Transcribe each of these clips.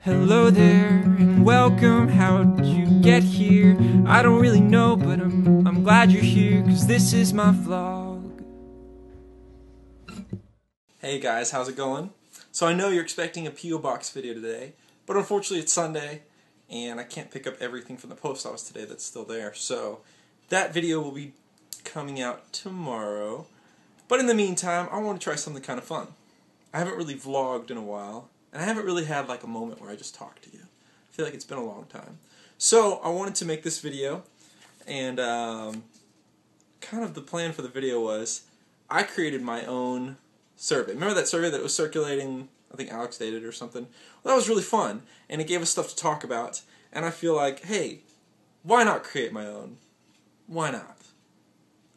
Hello there and welcome. How'd you get here? I don't really know, but I'm glad you're here, 'cause this is my vlog. Hey guys, how's it going? So I know you're expecting a P.O. Box video today, but unfortunately it's Sunday and I can't pick up everything from the post office today that's still there. So that video will be coming out tomorrow. But in the meantime, I want to try something kind of fun. I haven't really vlogged in a while, and I haven't really had like a moment where I just talk to you. I feel like it's been a long time. So I wanted to make this video, and kind of the plan for the video was I created my own survey. Remember that survey that was circulating? I think Alex did it or something. Well, that was really fun, and it gave us stuff to talk about, and I feel like, hey, why not create my own? Why not?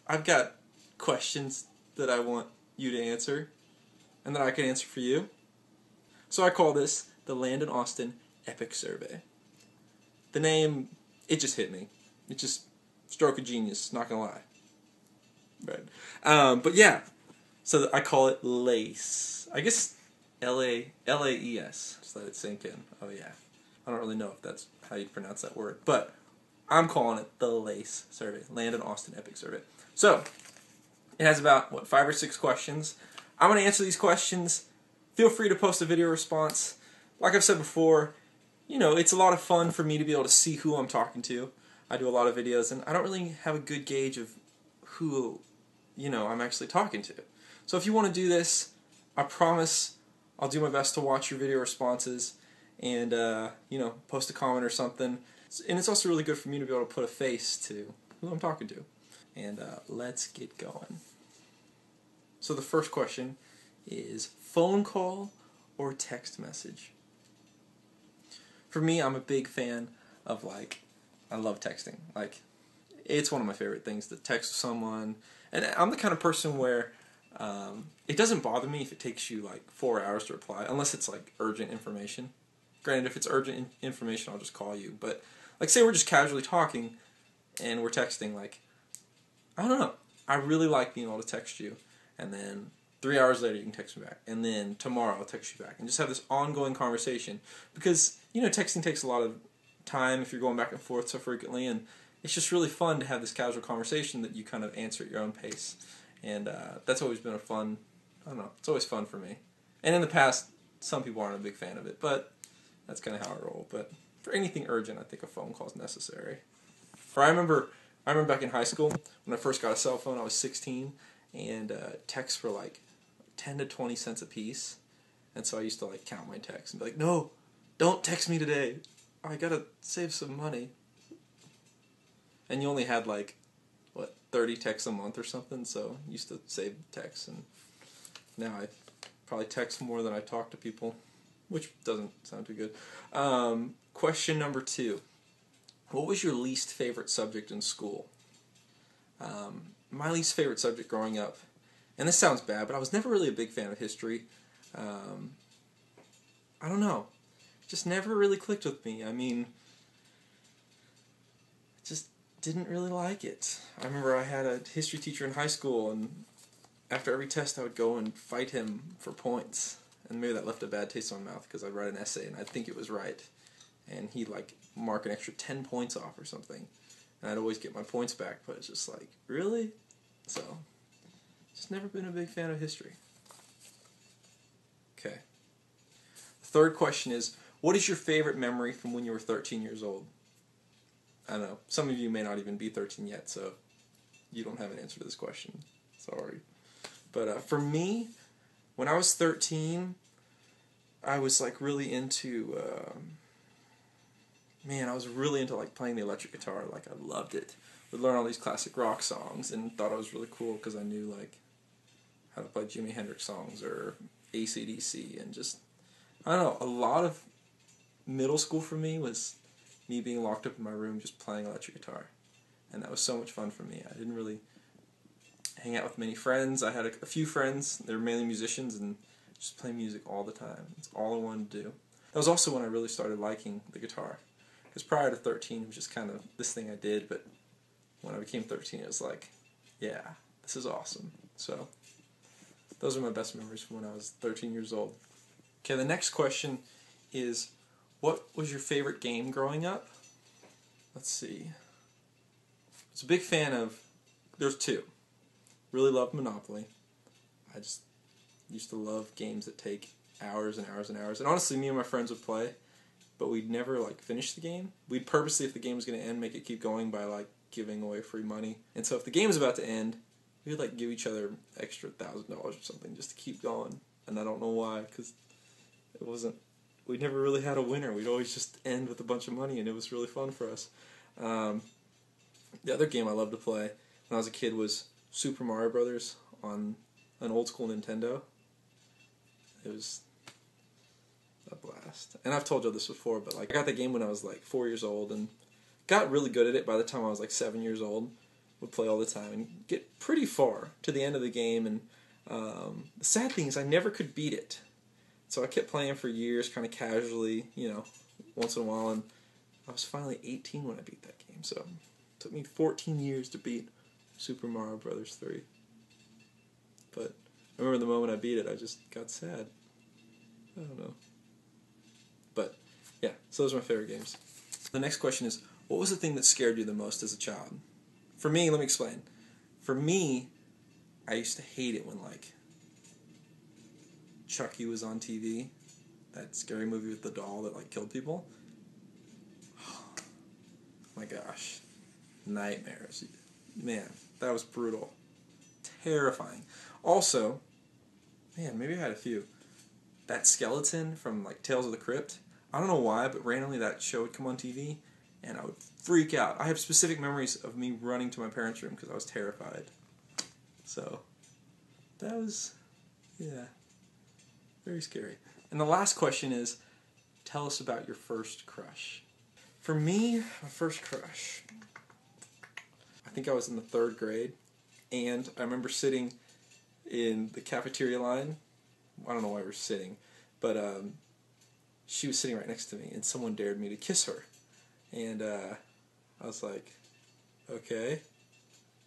I've got questions that I want you to answer, and that I can answer for you. So I call this the Landon Austin Epic Survey. The name, it just hit me. It just, stroke of genius, not gonna lie. Right. But yeah, so I call it LAES. I guess LAES. Just let it sink in. Oh yeah. I don't really know if that's how you pronounce that word, but I'm calling it the LAES Survey, Landon Austin Epic Survey. So it has about, 5 or 6 questions. I'm going to answer these questions. Feel free to post a video response. Like I've said before, you know, it's a lot of fun for me to be able to see who I'm talking to. I do a lot of videos, and I don't really have a good gauge of who, I'm actually talking to. So if you want to do this, I promise I'll do my best to watch your video responses and, post a comment or something. And it's also really good for me to be able to put a face to who I'm talking to. And let's get going. So the first question is phone call or text message? For me, I'm a big fan of, I love texting. It's one of my favorite things to text someone. And I'm the kind of person where it doesn't bother me if it takes you 4 hours to reply, unless it's urgent information. Granted, if it's urgent information, I'll just call you. But say we're just casually talking and we're texting, I don't know. I really like being able to text you, and then 3 hours later you can text me back, and then tomorrow I'll text you back, and just have this ongoing conversation. Because, texting takes a lot of time if you're going back and forth so frequently, and it's just really fun to have this casual conversation that you kind of answer at your own pace. And that's always been it's always fun for me. And in the past, some people aren't a big fan of it, but that's kind of how I roll. But for anything urgent, I think a phone call is necessary. I remember back in high school, when I first got a cell phone, I was 16, and texts were 10 to 20 cents a piece. And so I used to count my texts and be like, no, don't text me today. I gotta save some money. And you only had 30 texts a month or something, so I used to save texts, and now I probably text more than I talk to people, which doesn't sound too good. Question number 2. What was your least favorite subject in school? My least favorite subject growing up, and this sounds bad, but I was never really a big fan of history. I don't know. It just never really clicked with me. Just didn't really like it. I remember I had a history teacher in high school, and after every test I would go and fight him for points. And maybe that left a bad taste in my mouth because I'd write an essay and I'd think it was right. And he'd mark an extra 10 points off or something. And I'd always get my points back, but it's just really? So, just never been a big fan of history. Okay. The third question is, what is your favorite memory from when you were 13 years old? I don't know. Some of you may not even be 13 yet, so you don't have an answer to this question. Sorry. But for me, when I was 13, I was really into... I was really into playing the electric guitar. I loved it. Would learn all these classic rock songs and thought it was really cool because I knew how to play Jimi Hendrix songs or AC/DC, and just, I don't know, a lot of middle school for me was me being locked up in my room just playing electric guitar. And that was so much fun for me. I didn't really hang out with many friends. I had a few friends. They were mainly musicians and just play music all the time. That's all I wanted to do. That was also when I really started liking the guitar. Because prior to 13, it was just kind of this thing I did, but when I became 13, it was yeah, this is awesome. So, those are my best memories from when I was 13 years old. Okay, the next question is, What was your favorite game growing up? Let's see. I was a big fan of, there's two. Really loved Monopoly. I just used to love games that take hours and hours and hours. And honestly, me and my friends would play, but we'd never like finish the game. We'd purposely, if the game was going to end, make it keep going by like giving away free money. And so if the game was about to end, we would like give each other extra $1,000 or something just to keep going. And I don't know why, because it wasn't, we never really had a winner. We'd always just end with a bunch of money, and it was really fun for us. The other game I loved to play when I was a kid was Super Mario Brothers on an old school Nintendo. It was a blast. And I've told you this before, but like I got the game when I was like 4 years old and got really good at it by the time I was like 7 years old. Would play all the time and get pretty far to the end of the game. And the sad thing is I never could beat it. So I kept playing for years, kind of casually, once in a while. And I was finally 18 when I beat that game. So it took me 14 years to beat Super Mario Brothers 3. But I remember the moment I beat it, I just got sad. I don't know. But, yeah, so those are my favorite games. The next question is, what was the thing that scared you the most as a child? For me, let me explain. For me, I used to hate it when, like, Chucky was on TV. That scary movie with the doll that, like, killed people. Oh, my gosh. Nightmares. Man, that was brutal. Terrifying. Also, man, maybe I had a few. That skeleton from, like, Tales of the Crypt. I don't know why, but randomly that show would come on TV, and I would freak out. I have specific memories of me running to my parents' room because I was terrified. So, that was, yeah, very scary. And the last question is, tell us about your first crush. For me, my first crush, I think I was in the 3rd grade, and I remember sitting in the cafeteria line. I don't know why we were sitting, but she was sitting right next to me, and someone dared me to kiss her. And I was like, okay.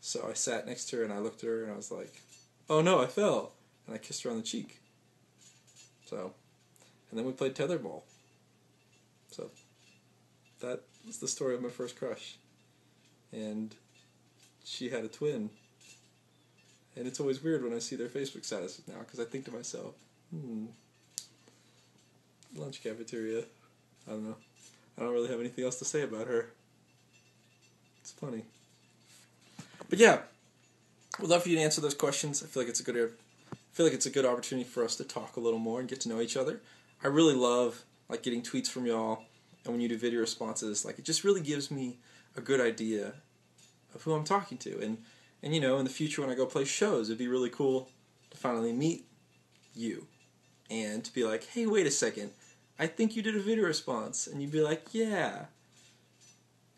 So I sat next to her, and I looked at her, and I was like, oh no, I fell. And I kissed her on the cheek. So, and then we played tetherball. So, that was the story of my first crush. And she had a twin. And it's always weird when I see their Facebook statuses now, because I think to myself, lunch cafeteria. I don't know. I don't really have anything else to say about her. It's funny. But yeah, we'd love for you to answer those questions. I feel like it's a good opportunity for us to talk a little more and get to know each other. I really love like getting tweets from y'all, and when you do video responses, like it just really gives me a good idea of who I'm talking to. And in the future when I go play shows, it'd be really cool to finally meet you and to be like, hey, wait a second, I think you did a video response. And you'd be like, yeah.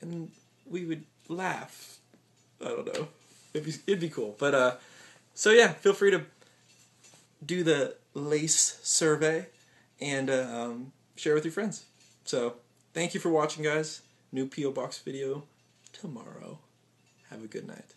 And we would laugh. I don't know. It'd be cool. But, so yeah, feel free to do the LAES survey and share with your friends. So, thank you for watching, guys. New P.O. Box video tomorrow. Have a good night.